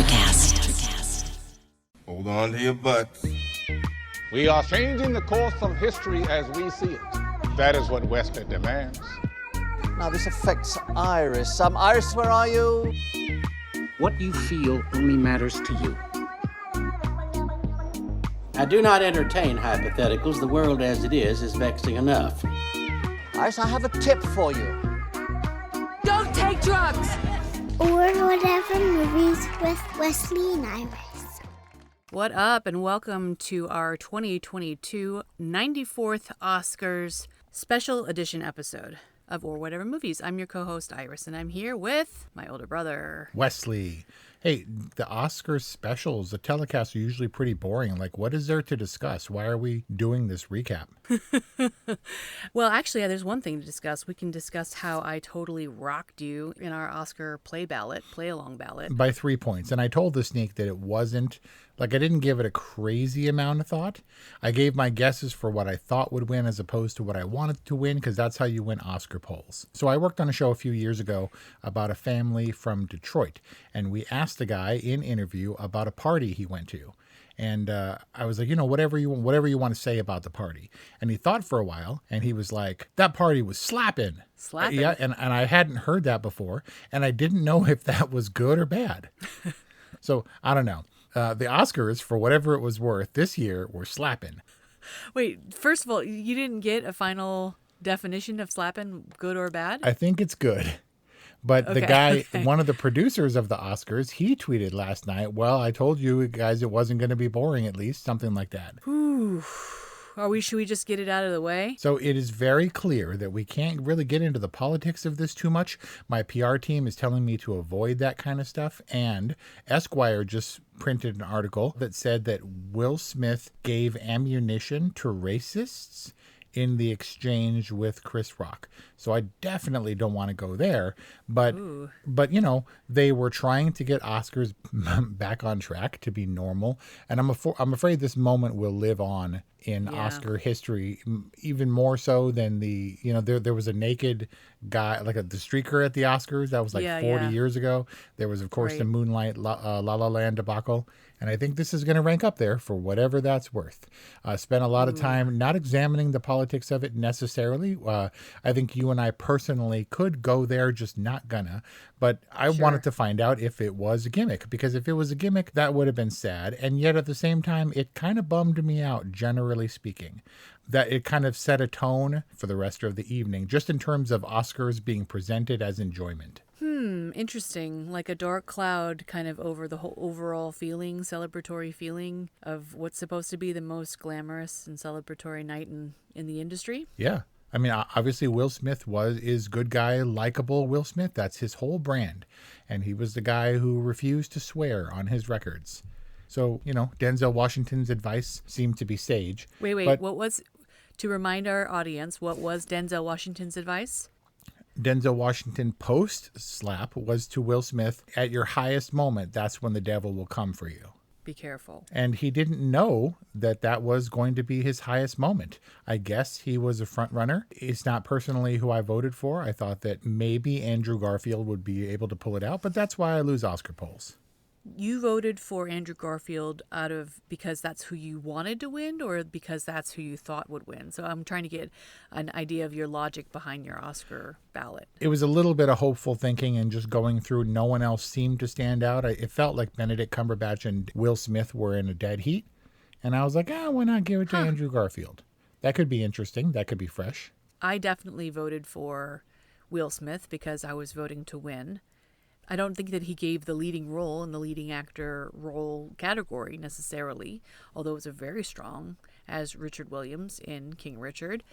Electrocast. Hold on to your butts. We are changing the course of history as we see it. That is what Wesley demands. Now this affects Iris. Iris, where are you? What you feel only matters to you. I do not entertain hypotheticals. The world as it is vexing enough. Iris, I have a tip for you. Don't take drugs! Or whatever movies with Wesley and Iris. What up, and welcome to our 2022 94th Oscars special edition episode of Or Whatever Movies. I'm your co-host, Iris, and I'm here with my older brother, Wesley. Hey, the Oscars specials, the telecasts are usually pretty boring. Like, what is there to discuss? Why are we doing this recap? Well, actually, there's one thing to discuss. We can discuss how I totally rocked you in our Oscar play-along ballot. By 3 points. And I told the sneak that it wasn't, like, I didn't give it a crazy amount of thought. I gave my guesses for what I thought would win as opposed to what I wanted to win, because that's how you win Oscar polls. So I worked on a show a few years ago about a family from Detroit, and we asked the guy in interview about a party he went to. And I was like, whatever you want to say about the party. And he thought for a while, and he was like, that party was slapping. Slapping? Yeah, and I hadn't heard that before, and I didn't know if that was good or bad. So, I don't know. The Oscars, for whatever it was worth, this year were slapping. Wait, first of all, you didn't get a final definition of slapping, good or bad? I think it's good. But Okay. the guy, one of the producers of the Oscars, he tweeted last night, well, I told you guys it wasn't going to be boring, at least, something like that. Ooh. Should we just get it out of the way? So it is very clear that we can't really get into the politics of this too much. My PR team is telling me to avoid that kind of stuff. And Esquire just printed an article that said that Will Smith gave ammunition to racists in the exchange with Chris Rock. So I definitely don't want to go there. But they were trying to get Oscars back on track to be normal. And I'm afraid this moment will live on in Oscar history, even more so than there was a naked guy, like the streaker at the Oscars. That was 40 years ago. There was, of course, the Moonlight La La Land debacle. And I think this is going to rank up there for whatever that's worth. Spent a lot of time not examining the politics of it necessarily. I think you and I personally could go there, just not gonna. But I wanted to find out if it was a gimmick, because if it was a gimmick, that would have been sad. And yet at the same time, it kind of bummed me out, generally speaking, that it kind of set a tone for the rest of the evening, just in terms of Oscars being presented as enjoyment. Interesting. Like a dark cloud kind of over the whole overall feeling, celebratory feeling of what's supposed to be the most glamorous and celebratory night in the industry. Yeah. I mean, obviously Will Smith is good guy, likable Will Smith. That's his whole brand. And he was the guy who refused to swear on his records. So, Denzel Washington's advice seemed to be sage. Wait, to remind our audience, what was Denzel Washington's advice? Denzel Washington post-slap was to Will Smith, at your highest moment, that's when the devil will come for you. Be careful. And he didn't know that was going to be his highest moment. I guess he was a front runner. It's not personally who I voted for. I thought that maybe Andrew Garfield would be able to pull it out, but that's why I lose Oscar polls. You voted for Andrew Garfield because that's who you wanted to win, or because that's who you thought would win? So I'm trying to get an idea of your logic behind your Oscar ballot. It was a little bit of hopeful thinking and just going through. No one else seemed to stand out. It felt like Benedict Cumberbatch and Will Smith were in a dead heat. And I was like, why not give it to Andrew Garfield? That could be interesting. That could be fresh. I definitely voted for Will Smith because I was voting to win. I don't think that he gave the leading role in the leading actor role category necessarily, although it was very strong as Richard Williams in King Richard.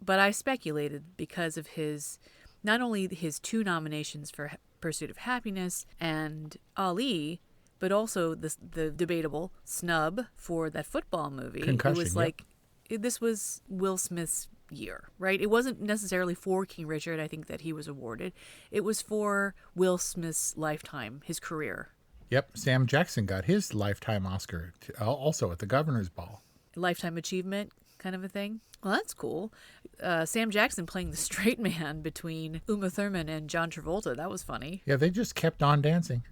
But I speculated because of not only his 2 nominations for Pursuit of Happiness and Ali, but also the debatable snub for that football movie. Concussion, it was this was Will Smith's year, right? It wasn't necessarily for King Richard, I think, that he was awarded. It was for Will Smith's lifetime, his career. Yep. Sam Jackson got his lifetime Oscar also at the Governor's Ball. Lifetime achievement kind of a thing. Well, that's cool. Sam Jackson playing the straight man between Uma Thurman and John Travolta. That was funny. Yeah, they just kept on dancing.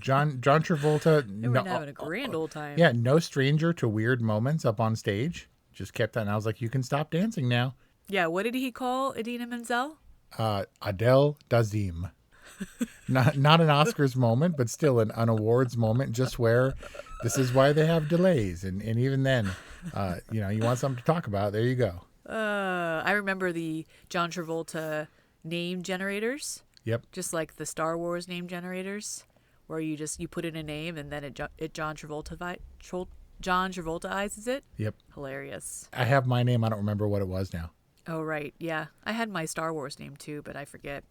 John Travolta. They were having a grand old time. Yeah, no stranger to weird moments up on stage. Just kept that, and I was like, you can stop dancing now. Yeah, what did he call Idina Menzel? Adele Dazim. Not an Oscars moment, but still an awards moment, just where this is why they have delays. And even then, you want something to talk about, there you go. I remember the John Travolta name generators. Yep. Just like the Star Wars name generators, where you put in a name and then it John Travoltaizes it. Yep. Hilarious. I have my name. I don't remember what it was now. Oh, right. Yeah. I had my Star Wars name too, but I forget.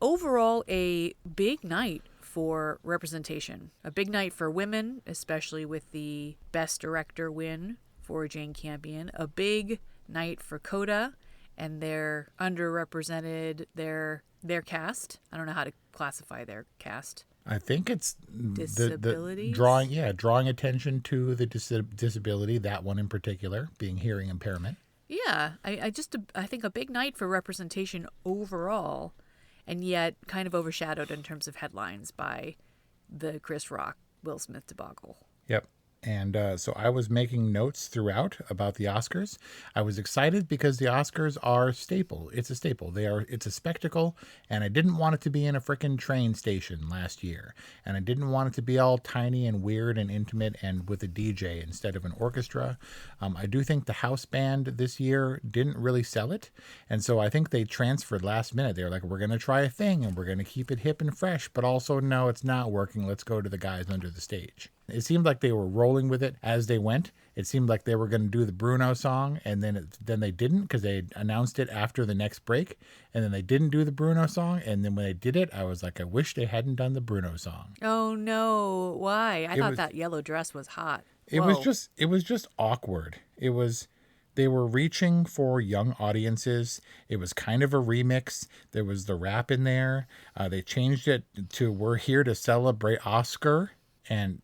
Overall, a big night for representation. A big night for women, especially with the Best Director win for Jane Campion. A big night for CODA and their underrepresented, their cast. I don't know how to classify their cast. I think it's disabilities. Drawing attention to the disability, that one in particular, being hearing impairment. Yeah, I think a big night for representation overall, and yet kind of overshadowed in terms of headlines by the Chris Rock, Will Smith debacle. Yep. And so I was making notes throughout about the Oscars. I was excited because the Oscars are staple. It's a staple. It's a spectacle, and I didn't want it to be in a frickin' train station last year. And I didn't want it to be all tiny and weird and intimate and with a DJ instead of an orchestra. I do think the house band this year didn't really sell it. And so I think they transferred last minute. They were like, we're going to try a thing and we're going to keep it hip and fresh, but also, no, it's not working. Let's go to the guys under the stage. It seemed like they were rolling with it as they went. It seemed like they were going to do the Bruno song, and then they didn't, because they announced it after the next break, and then they didn't do the Bruno song, and then when they did it, I was like, I wish they hadn't done the Bruno song. Oh no, why? I thought that yellow dress was hot. It was just awkward. They were reaching for young audiences. It was kind of a remix. There was the rap in there. They changed it to "We're here to celebrate Oscar." And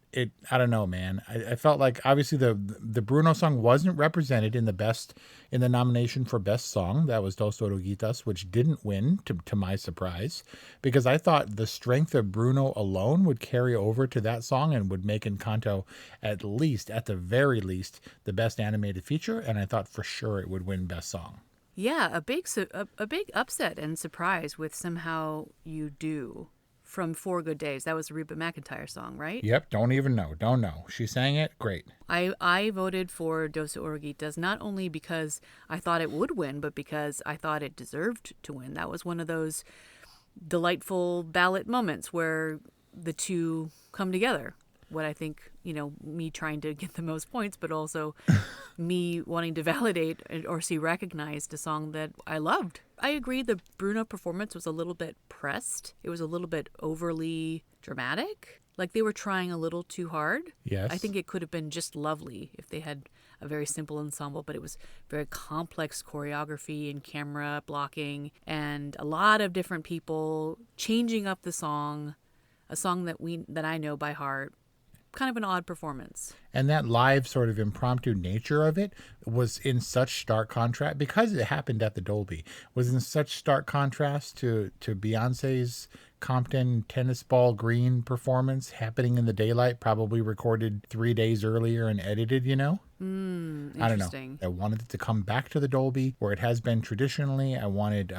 I don't know, man. I felt like obviously the Bruno song wasn't represented in the nomination for best song. That was Dos Oruguitas, which didn't win to my surprise, because I thought the strength of Bruno alone would carry over to that song and would make Encanto at the very least, the best animated feature. And I thought for sure it would win best song. Yeah, a big upset and surprise with Somehow You Do. From 4 Good Days. That was a Reba McEntire song, right? Yep, don't know. She sang it, great. I voted for Dos Oruguitas, not only because I thought it would win, but because I thought it deserved to win. That was one of those delightful ballot moments where the two come together. What I think, me trying to get the most points, but also me wanting to validate or see recognized a song that I loved. I agree the Bruno performance was a little bit pressed. It was a little bit overly dramatic. Like they were trying a little too hard. Yes. I think it could have been just lovely if they had a very simple ensemble, but it was very complex choreography and camera blocking and a lot of different people changing up the song, a song that I know by heart. Kind of an odd performance. And that live sort of impromptu nature of it was in such stark contrast, because it happened at the Dolby, was in such stark contrast to Beyonce's Compton tennis ball green performance happening in the daylight, probably recorded 3 days earlier and edited, I don't know. I wanted it to come back to the Dolby where it has been traditionally. I wanted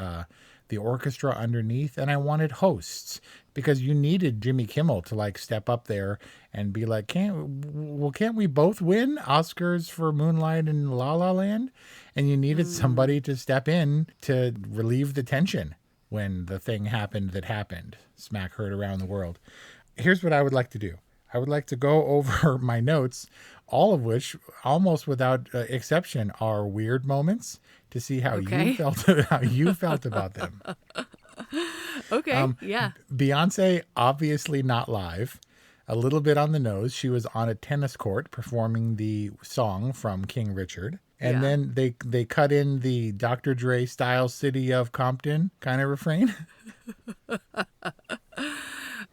the orchestra underneath, and I wanted hosts, because you needed Jimmy Kimmel to step up there and be like, can't we both win Oscars for Moonlight and La La Land? And you needed somebody to step in to relieve the tension when the thing happened that happened. Smack heard around the world. Here's what I would like to do. I would like to go over my notes, all of which, almost without exception, are weird moments, to see how you felt about them. Okay, yeah. Beyonce, obviously not live. A little bit on the nose. She was on a tennis court performing the song from King Richard. And then they cut in the Dr. Dre style City of Compton kind of refrain.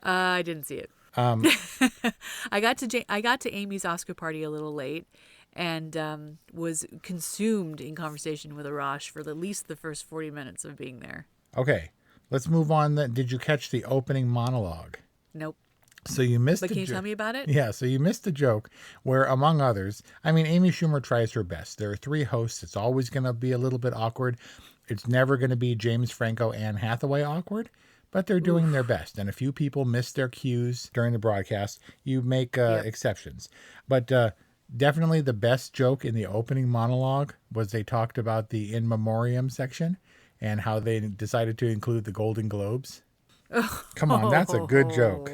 I didn't see it. I got to Amy's Oscar party a little late and was consumed in conversation with Arash for at least the first 40 minutes of being there. Okay, let's move on. Did you catch the opening monologue? Nope. So you missed But the can you jo- tell me about it? Yeah, so you missed the joke where, among others, I mean, Amy Schumer tries her best. There are 3 hosts. It's always going to be a little bit awkward. It's never going to be James Franco, Anne Hathaway awkward, but they're doing their best. And a few people miss their cues during the broadcast. You make exceptions. But definitely the best joke in the opening monologue was they talked about the in memoriam section and how they decided to include the Golden Globes. Come on, that's a good joke.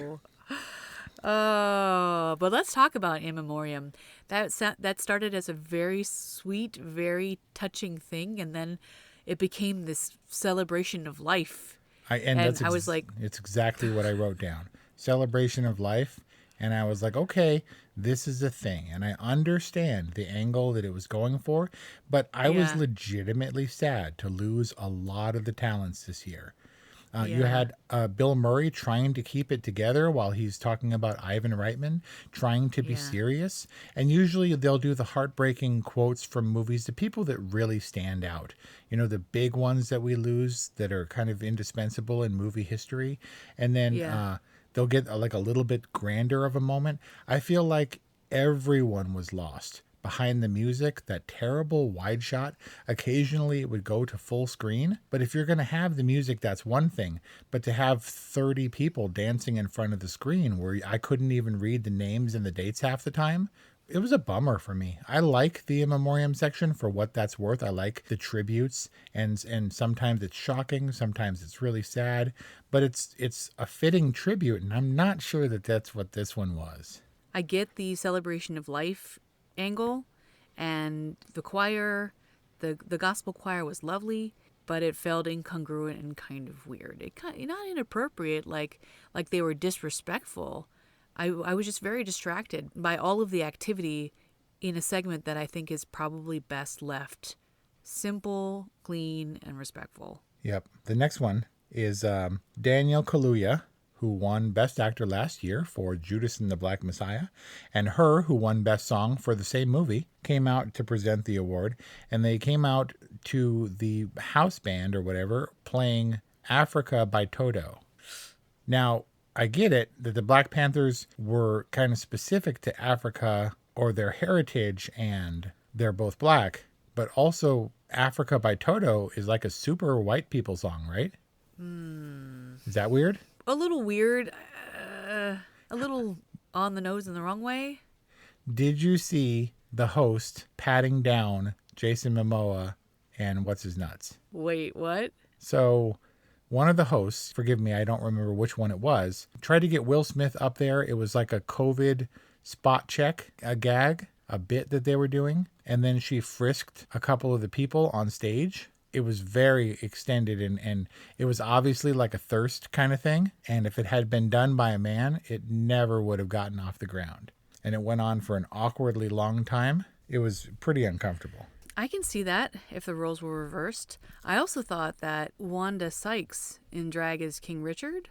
Oh, but let's talk about In Memoriam. That started as a very sweet, very touching thing, and then it became this celebration of life. I was like, it's exactly what I wrote down. Celebration of life. And I was like, okay, this is a thing. And I understand the angle that it was going for, but I was legitimately sad to lose a lot of the talents this year. You had Bill Murray trying to keep it together while he's talking about Ivan Reitman, trying to be serious. And usually they'll do the heartbreaking quotes from movies, the people that really stand out. You know, the big ones that we lose that are kind of indispensable in movie history. And then they'll get like a little bit grander of a moment. I feel like everyone was lost. Behind the music, that terrible wide shot, occasionally it would go to full screen. But if you're going to have the music, that's one thing. But to have 30 people dancing in front of the screen where I couldn't even read the names and the dates half the time, it was a bummer for me. I like the in memoriam section for what that's worth. I like the tributes, and sometimes it's shocking, sometimes it's really sad. But it's a fitting tribute, and I'm not sure that that's what this one was. I get the celebration of life angle, and the choir, the gospel choir was lovely, but it felt incongruent and kind of weird. It not inappropriate, like they were disrespectful. I was just very distracted by all of the activity in a segment that I think is probably best left simple, clean, and respectful. Yep. The next one is Daniel Kaluuya, who won Best Actor last year for Judas and the Black Messiah, and Her, who won Best Song for the same movie, came out to present the award, and they came out to the house band or whatever playing Africa by Toto. Now, I get it that the Black Panthers were kind of specific to Africa or their heritage, and they're both black, but also Africa by Toto is like a super white people song, right? Is that weird? A little weird, a little on the nose in the wrong way. Did you see the host patting down Jason Momoa and what's his nuts? Wait, what? So one of the hosts, forgive me, I don't remember which one it was, tried to get Will Smith up there. It was like a COVID spot check, a gag, a bit that they were doing. And then she frisked a couple of the people on stage. It was very extended, and it was obviously like a thirst kind of thing. And if it had been done by a man, it never would have gotten off the ground. And it went on for an awkwardly long time. It was pretty uncomfortable. I can see that if the roles were reversed. I also thought that Wanda Sykes in drag as King Richard,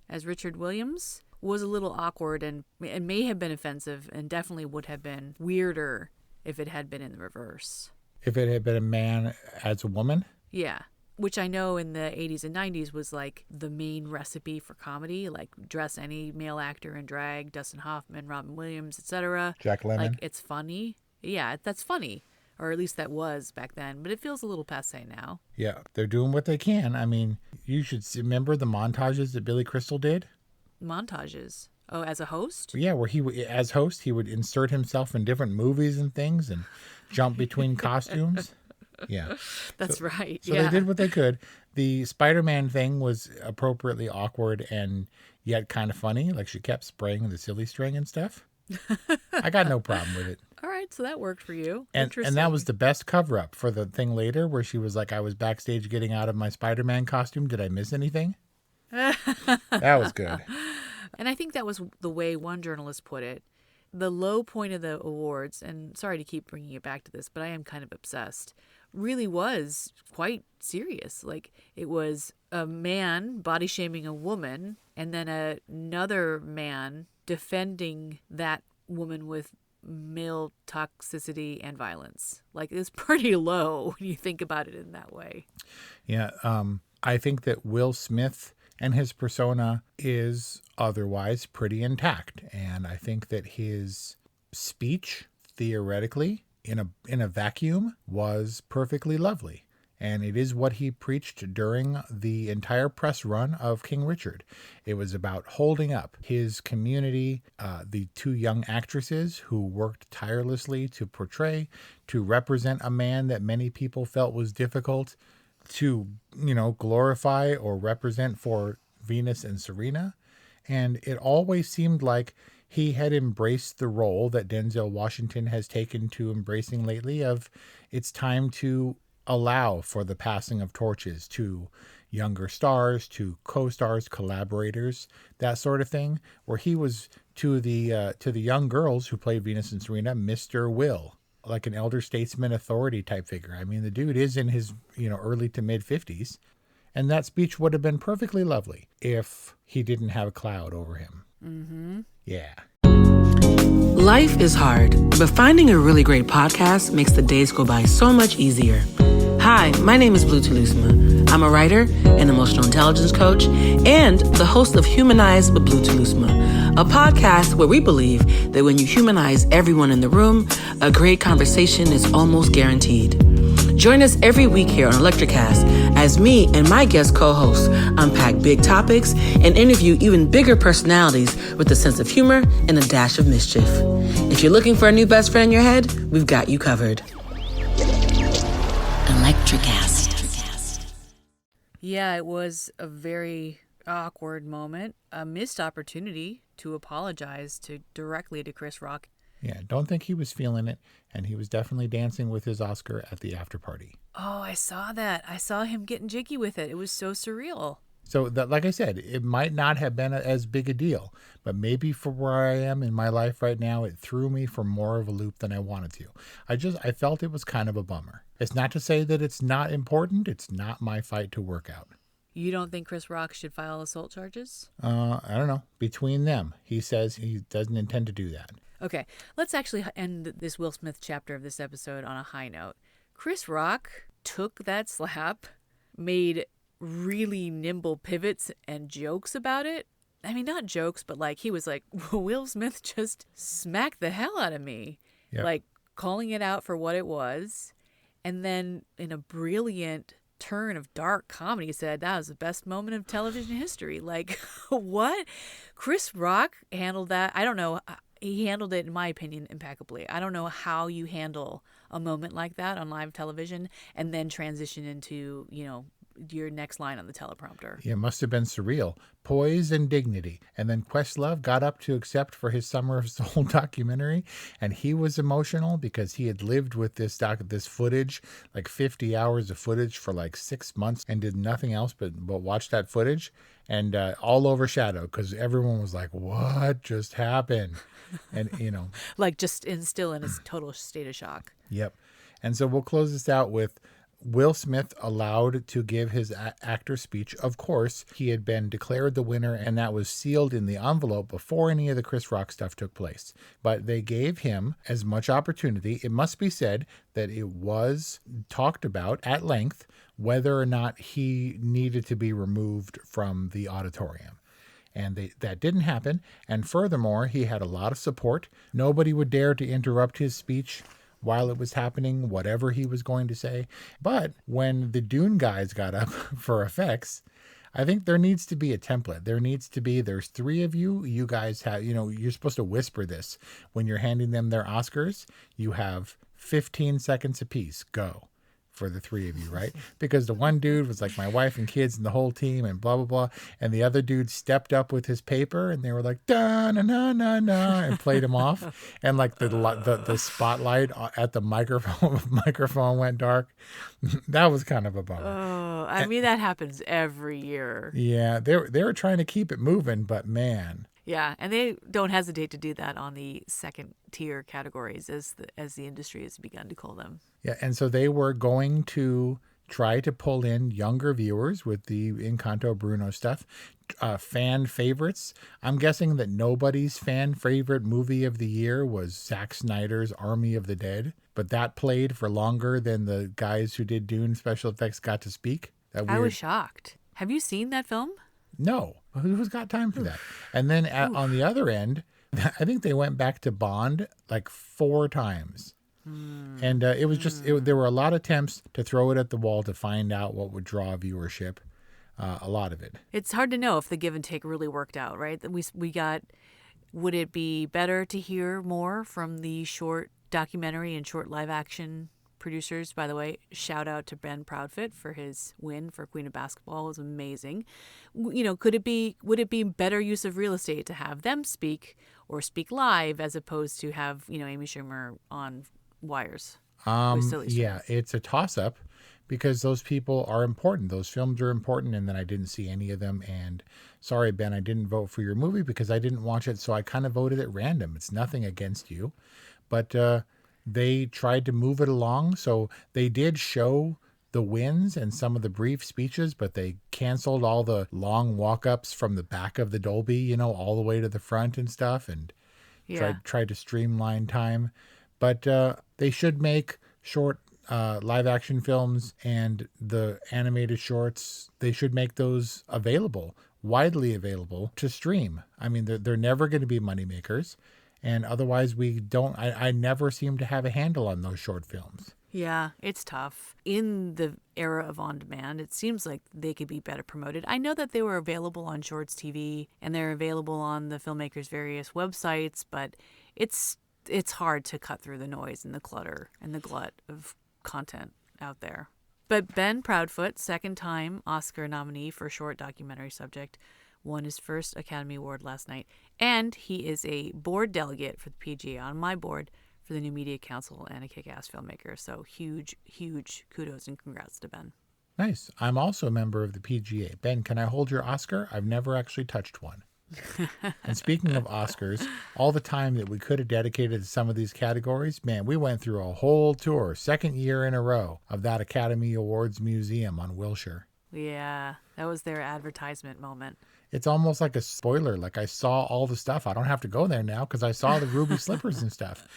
as Richard Williams, was a little awkward and may have been offensive, and definitely would have been weirder if it had been in the reverse. If it had been a man as a woman? Yeah. Which I know in the 80s and 90s was like the main recipe for comedy, like dress any male actor in drag, Dustin Hoffman, Robin Williams, etc. Jack Lemmon. Like, it's funny. Yeah, that's funny. Or at least that was back then. But it feels a little passé now. Yeah, they're doing what they can. I mean, you should remember the montages that Billy Crystal did? Montages? Oh, as a host? Yeah, where as host, he would insert himself in different movies and things and jump between costumes. Yeah. That's right. So they did what they could. The Spider-Man thing was appropriately awkward and yet kind of funny. Like she kept spraying the silly string and stuff. I got no problem with it. All right, so that worked for you. And that was the best cover-up for the thing later where she was like, I was backstage getting out of my Spider-Man costume. Did I miss anything? That was good. And I think that was the way one journalist put it. The low point of the awards, and sorry to keep bringing it back to this, but I am kind of obsessed, really was quite serious. Like, it was a man body shaming a woman, and then another man defending that woman with male toxicity and violence. Like, it's pretty low when you think about it in that way. Yeah, I think that Will Smith And his persona is otherwise pretty intact. And I think that his speech, theoretically, in a vacuum, was perfectly lovely. And it is what he preached during the entire press run of King Richard. It was about holding up his community, the two young actresses who worked tirelessly to represent a man that many people felt was difficult to, glorify or represent for Venus and Serena. And it always seemed like he had embraced the role that Denzel Washington has taken to embracing lately of it's time to allow for the passing of torches to younger stars, to co-stars, collaborators, that sort of thing, where he was to the young girls who played Venus and Serena, Mr. Will, like an elder statesman authority type figure. I mean, the dude is in his, early to mid 50s, and that speech would have been perfectly lovely if he didn't have a cloud over him. Mm-hmm. Yeah. Life is hard, but finding a really great podcast makes the days go by so much easier. Hi, my name is Blue Telusma. I'm a writer, an emotional intelligence coach, and the host of Humanize with Blue Telusma, a podcast where we believe that when you humanize everyone in the room, a great conversation is almost guaranteed. Join us every week here on Electricast as me and my guest co-hosts unpack big topics and interview even bigger personalities with a sense of humor and a dash of mischief. If you're looking for a new best friend in your head, we've got you covered. Electricast. Yeah, it was a very awkward moment, a missed opportunity to apologize directly to Chris Rock. Yeah, don't think he was feeling it, and he was definitely dancing with his Oscar at the after party. Oh, I saw that. I saw him getting jiggy with it. It was so surreal. So, that, like I said, it might not have been as big a deal, but maybe for where I am in my life right now, it threw me for more of a loop than I wanted to. I felt it was kind of a bummer. It's not to say that it's not important. It's not my fight to work out. You don't think Chris Rock should file assault charges? I don't know. Between them, he says he doesn't intend to do that. Okay, let's actually end this Will Smith chapter of this episode on a high note. Chris Rock took that slap, made really nimble pivots and jokes about it. I mean, not jokes, but like he was like, Will Smith just smacked the hell out of me. Yep. Like calling it out for what it was. And then in a brilliant turn of dark comedy said that was the best moment of television history. Like, what? Chris Rock handled that. I don't know. He handled it, in my opinion, impeccably. I don't know how you handle a moment like that on live television and then transition into, your next line on the teleprompter. It must have been surreal. Poise and dignity. And then Questlove got up to accept for his Summer of Soul documentary, and he was emotional because he had lived with this footage, like 50 hours of footage for like 6 months, and did nothing else but watch that footage, and all overshadowed because everyone was like, what just happened? And, like just still in a total state of shock. Yep. And so we'll close this out with Will Smith allowed to give his actor speech. Of course, he had been declared the winner, and that was sealed in the envelope before any of the Chris Rock stuff took place. But they gave him as much opportunity. It must be said that it was talked about at length whether or not he needed to be removed from the auditorium. And that didn't happen. And furthermore, he had a lot of support. Nobody would dare to interrupt his speech while it was happening, whatever he was going to say. But when the Dune guys got up for effects, I think there needs to be a template. There's 3 of you. You guys have, you're supposed to whisper this. When you're handing them their Oscars, you have 15 seconds apiece. Go. For the 3 of you, right? Because the one dude was like my wife and kids and the whole team and blah, blah, blah. And the other dude stepped up with his paper and they were like, da, na, na, na, na, and played him off. And like the spotlight at the microphone went dark. That was kind of a bummer. Oh, I mean, that happens every year. Yeah, they were trying to keep it moving, but man. Yeah, and they don't hesitate to do that on the second tier categories as the industry has begun to call them. Yeah, and so they were going to try to pull in younger viewers with the Encanto Bruno stuff, fan favorites. I'm guessing that nobody's fan favorite movie of the year was Zack Snyder's Army of the Dead, but that played for longer than the guys who did Dune special effects got to speak. I was shocked. Have you seen that film? No, who's got time for that? And then on the other end, I think they went back to Bond like 4 times. And it was just, there were a lot of attempts to throw it at the wall to find out what would draw viewership. A lot of it. It's hard to know if the give and take really worked out, right? We got, would it be better to hear more from the short documentary and short live action producers? By the way, shout out to Ben Proudfoot for his win for Queen of Basketball. It was amazing. You know, would it be better use of real estate to have them speak or speak live as opposed to have, you know, Amy Schumer on wires? Yeah, it's a toss-up because those people are important. Those films are important, and then I didn't see any of them. And sorry, Ben, I didn't vote for your movie because I didn't watch it, so I kind of voted at random. It's nothing against you. But they tried to move it along, so they did show the wins and some of the brief speeches, but they canceled all the long walk-ups from the back of the Dolby, you know, all the way to the front and stuff, and tried to streamline time. But they should make short live action films and the animated shorts. They should make those widely available to stream. I mean, they're never going to be moneymakers. And otherwise I never seem to have a handle on those short films. Yeah, it's tough. In the era of on-demand, it seems like they could be better promoted. I know that they were available on Shorts TV and they're available on the filmmakers' various websites, but it's hard to cut through the noise and the clutter and the glut of content out there. But Ben Proudfoot, second-time Oscar nominee for short documentary subject, won his first Academy Award last night. And he is a board delegate for the PGA, on my board for the New Media Council, and a kick-ass filmmaker. So huge, huge kudos and congrats to Ben. Nice. I'm also a member of the PGA. Ben, can I hold your Oscar? I've never actually touched one. And speaking of Oscars, all the time that we could have dedicated to some of these categories, man, we went through a whole tour, 2nd year in a row, of that Academy Awards Museum on Wilshire. Yeah, that was their advertisement moment. It's almost like a spoiler. Like, I saw all the stuff. I don't have to go there now because I saw the ruby slippers and stuff.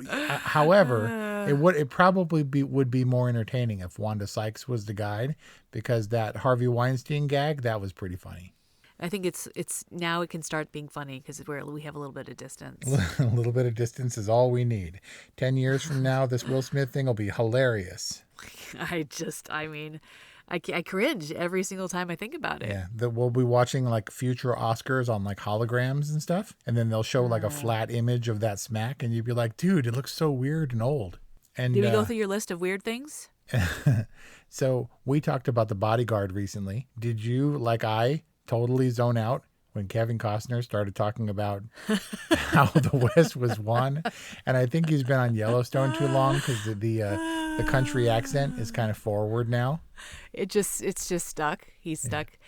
However, it probably would be more entertaining if Wanda Sykes was the guide, because that Harvey Weinstein gag, that was pretty funny. I think it's now it can start being funny because we have a little bit of distance. A little bit of distance is all we need. 10 years from now, this Will Smith thing will be hilarious. I cringe every single time I think about it. Yeah, we'll be watching like future Oscars on like holograms and stuff, and then they'll show like a flat image of that smack, and you'd be like, dude, it looks so weird and old. And did we go through your list of weird things? So we talked about The Bodyguard recently. Did you, like I, totally zone out when Kevin Costner started talking about how the West was won? And I think he's been on Yellowstone too long because the country accent is kind of forward now. It's just stuck. He's stuck.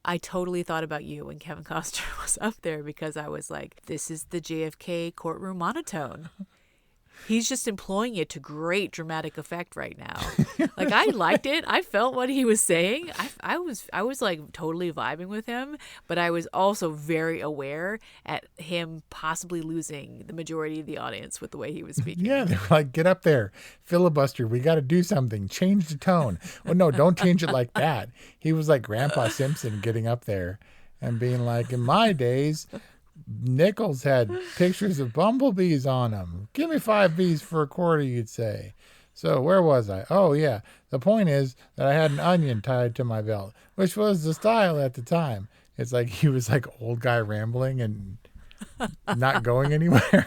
I totally thought about you when Kevin Costner was up there because I was like, this is the JFK courtroom monotone. He's just employing it to great dramatic effect right now. Like, I liked it. I felt what he was saying. I was like totally vibing with him, but I was also very aware at him possibly losing the majority of the audience with the way he was speaking. Yeah, they're like, get up there, filibuster. We got to do something. Change the tone. Well, no, don't change it like that. He was like Grandpa Simpson getting up there and being like, in my days, nickels had pictures of bumblebees on them. Give me 5 bees for a quarter, you'd say. So where was I? Oh, yeah. The point is that I had an onion tied to my belt, which was the style at the time. It's like he was like old guy rambling and not going anywhere.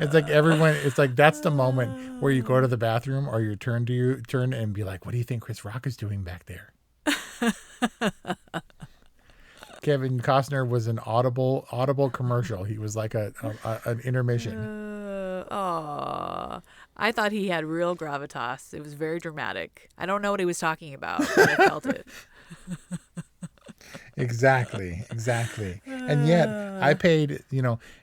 It's like that's the moment where you go to the bathroom or you turn and be like, what do you think Chris Rock is doing back there? Kevin Costner was an audible commercial. He was like an intermission. I thought he had real gravitas. It was very dramatic. I don't know what he was talking about, but I felt it. Exactly. And yet I paid,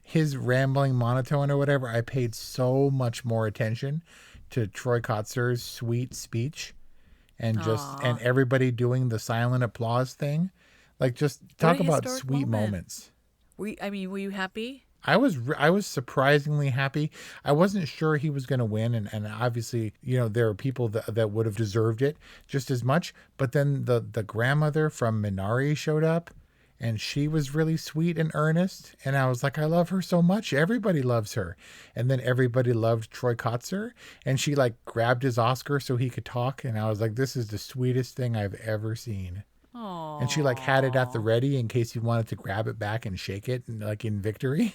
his rambling monotone or whatever, I paid so much more attention to Troy Kotsur's sweet speech and and everybody doing the silent applause thing. Like, just talk about sweet moments. Were you happy? I was surprisingly happy. I wasn't sure he was going to win, and obviously, there are people that would have deserved it just as much. But then the grandmother from Minari showed up, and she was really sweet and earnest, and I was like, I love her so much. Everybody loves her. And then everybody loved Troy Kotsur, and she like grabbed his Oscar so he could talk, and I was like, this is the sweetest thing I've ever seen. Aww. And she like had it at the ready in case he wanted to grab it back and shake it, like in victory.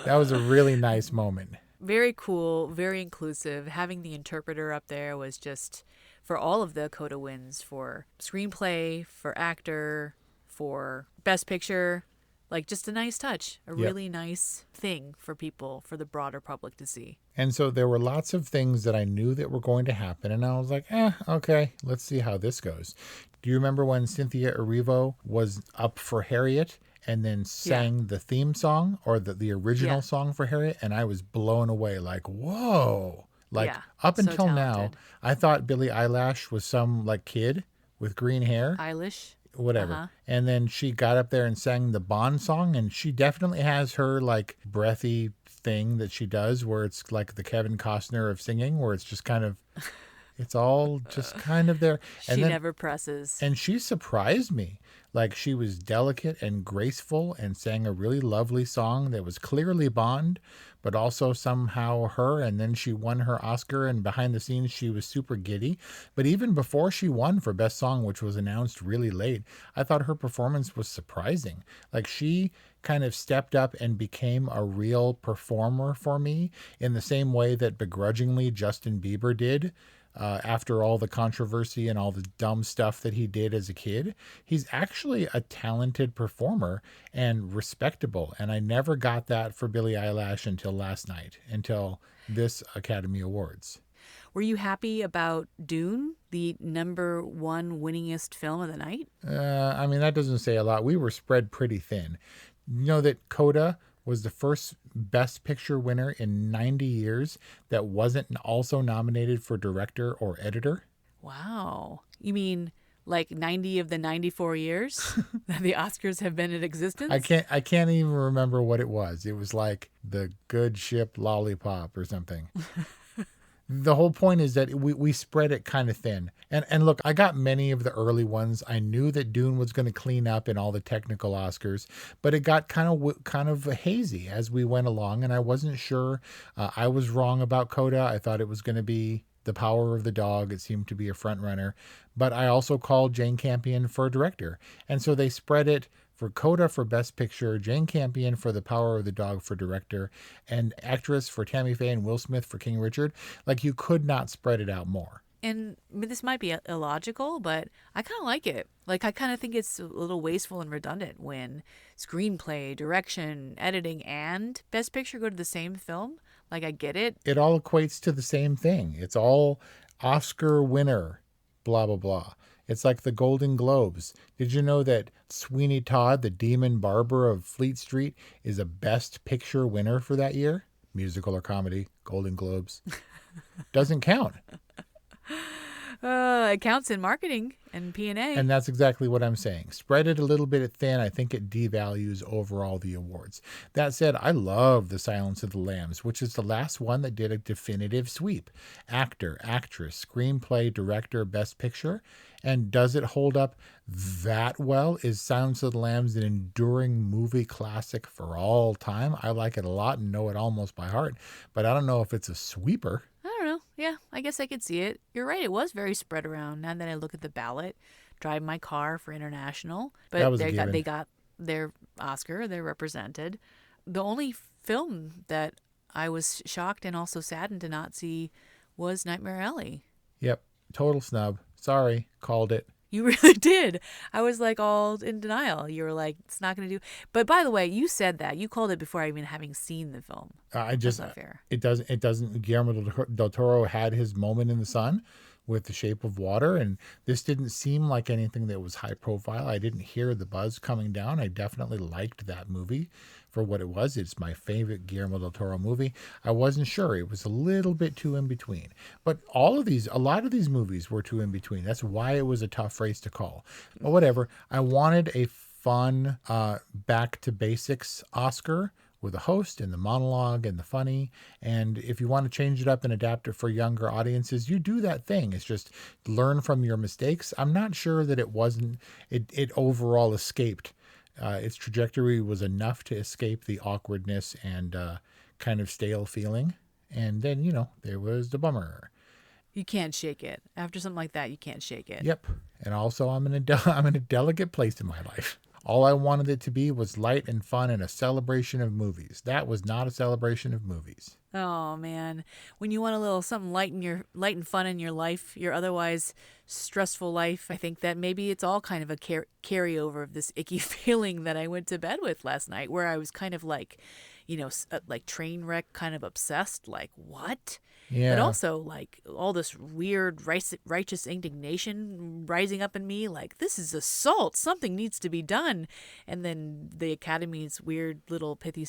That was a really nice moment. Very cool, very inclusive. Having the interpreter up there was just, for all of the CODA wins, for screenplay, for actor, for best picture, like just a nice touch, a really nice thing for people, for the broader public to see. And so there were lots of things that I knew that were going to happen, and I was like, okay, let's see how this goes. Do you remember when Cynthia Erivo was up for Harriet and then sang the theme song, or the original song for Harriet? And I was blown away, like, whoa. Like, up so until now, talented. I thought Billie Eilish was some like kid with green hair. Eilish. Whatever. And then she got up there and sang the Bond song, and she definitely has her like breathy thing that she does where it's like the Kevin Costner of singing, where it's just kind of, it's all just kind of there. And She then, never presses. and she surprised me. Like, she was delicate and graceful and sang a really lovely song that was clearly Bond, but also somehow her. And then she won her Oscar, and behind the scenes, she was super giddy. But even before she won for Best Song, which was announced really late, I thought her performance was surprising. Like, she kind of stepped up and became a real performer for me in the same way that begrudgingly Justin Bieber did. After all the controversy and all the dumb stuff that he did as a kid, he's actually a talented performer and respectable. And I never got that for Billie Eilish until last night, until this Academy Awards. Were you happy about Dune, the #1 winningest film of the night? I mean, that doesn't say a lot. We were spread pretty thin. You know that CODA was the first Best Picture winner in 90 years that wasn't also nominated for director or editor? Wow. You mean like 90 of the 94 years that the Oscars have been in existence? I can't even remember what it was. It was like the Good Ship Lollipop or something. The whole point is that we spread it kind of thin. And look, I got many of the early ones. I knew that Dune was going to clean up in all the technical Oscars, but it got kind of hazy as we went along, and I wasn't sure. I was wrong about CODA. I thought it was going to be The Power of the Dog. It seemed to be a front runner, but I also called Jane Campion for director. And so they spread it for CODA for Best Picture, Jane Campion for The Power of the Dog for director, and actress for Tammy Faye and Will Smith for King Richard. Like, you could not spread it out more. And I mean, this might be illogical, but I kind of like it. Like, I kind of think it's a little wasteful and redundant when screenplay, direction, editing, and Best Picture go to the same film. Like, I get it. It all equates to the same thing. It's all Oscar winner, blah, blah, blah. It's like the Golden Globes. Did you know that Sweeney Todd, the demon barber of Fleet Street, is a Best Picture winner for that year? Musical or comedy, Golden Globes. Doesn't count. It counts in marketing and P&A. And that's exactly what I'm saying. Spread it a little bit thin. I think it devalues overall the awards. That said, I love The Silence of the Lambs, which is the last one that did a definitive sweep. Actor, actress, screenplay, director, Best Picture. And does it hold up that well? Is Silence of the Lambs an enduring movie classic for all time? I like it a lot and know it almost by heart, but I don't know if it's a sweeper. I don't know. Yeah, I guess I could see it. You're right. It was very spread around. Now that I look at the ballot, drive my car for international, That but was a given. they got their Oscar. They're represented. The only film that I was shocked and also saddened to not see was Nightmare Alley. Yep. Total snub. Sorry. Called it. You really did. I was like all in denial. You were like, it's not going to do. But by the way, you said that. You called it before even having seen the film. That's not fair. It doesn't. Guillermo del Toro had his moment in the sun with The Shape of Water, and this didn't seem like anything that was high profile. I didn't hear the buzz coming down. I definitely liked that movie for what it was. It's my favorite Guillermo del Toro movie. I wasn't sure. It was a little bit too in between. But a lot of these movies were too in between. That's why it was a tough race to call. But whatever. I wanted a fun, back to basics Oscar with a host and the monologue and the funny. And if you want to change it up and adapt it for younger audiences, you do that thing. It's just learn from your mistakes. I'm not sure that it overall escaped. Its trajectory was enough to escape the awkwardness and kind of stale feeling. And then, there was the bummer. You can't shake it. After something like that, you can't shake it. Yep. And also, I'm in a delicate place in my life. All I wanted it to be was light and fun and a celebration of movies. That was not a celebration of movies. Oh man, when you want a little something light and fun in your life, your otherwise stressful life, I think that maybe it's all kind of a carryover of this icky feeling that I went to bed with last night, where I was kind of like, like train wreck, kind of obsessed, like what? Yeah. But also like all this weird righteous indignation rising up in me, like this is assault, something needs to be done. And then the Academy's weird little pithy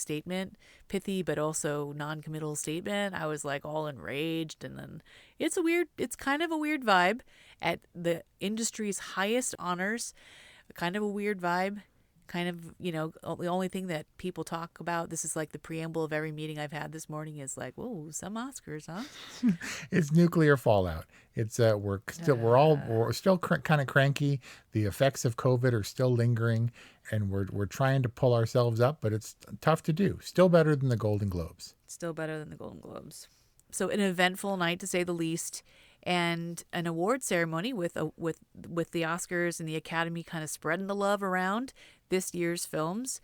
but also non-committal statement, I was like all enraged. And then it's kind of a weird vibe at the industry's highest honors, kind of a weird vibe. Kind of, the only thing that people talk about, this is like the preamble of every meeting I've had this morning, is like, whoa, some Oscars, huh? It's nuclear fallout. It's we're still kind of cranky. The effects of COVID are still lingering, and we're trying to pull ourselves up, but it's tough to do. Still better than the Golden Globes. Still better than the Golden Globes. So an eventful night, to say the least, and an award ceremony with the Oscars and the Academy kind of spreading the love around this year's films.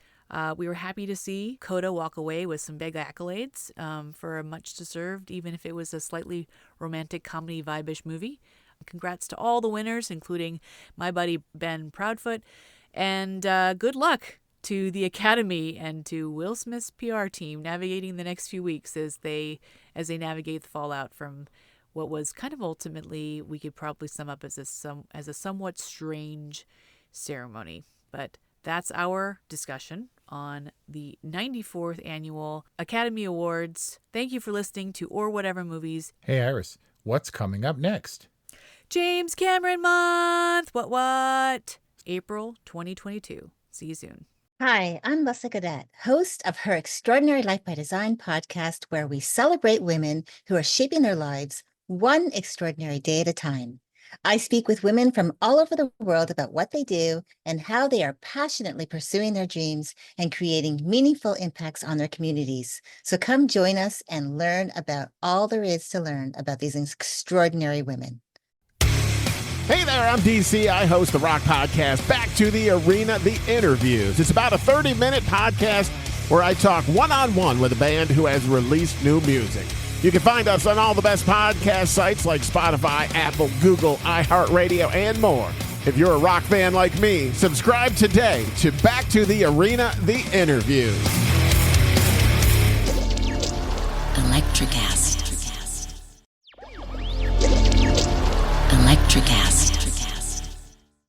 We were happy to see CODA walk away with some big accolades for a much deserved, even if it was a slightly romantic comedy vibe-ish movie. Congrats to all the winners, including my buddy Ben Proudfoot, and good luck to the Academy and to Will Smith's PR team navigating the next few weeks as they navigate the fallout from what was kind of ultimately, we could probably sum up as a somewhat strange ceremony. But that's our discussion on the 94th Annual Academy Awards. Thank you for listening to Or Whatever Movies. Hey, Iris, what's coming up next? James Cameron Month! What? April 2022. See you soon. Hi, I'm Leslie Godet, host of her Extraordinary Life by Design podcast, where we celebrate women who are shaping their lives one extraordinary day at a time. I speak with women from all over the world about what they do and how they are passionately pursuing their dreams and creating meaningful impacts on their communities. So come join us and learn about all there is to learn about these extraordinary women. Hey there, I'm DC. I host the rock podcast, Back to the Arena, The Interviews. It's about a 30-minute podcast where I talk one-on-one with a band who has released new music. You can find us on all the best podcast sites like Spotify, Apple, Google, iHeartRadio, and more. If you're a rock fan like me, subscribe today to Back to the Arena, The Interviews. Electricast. Electricast.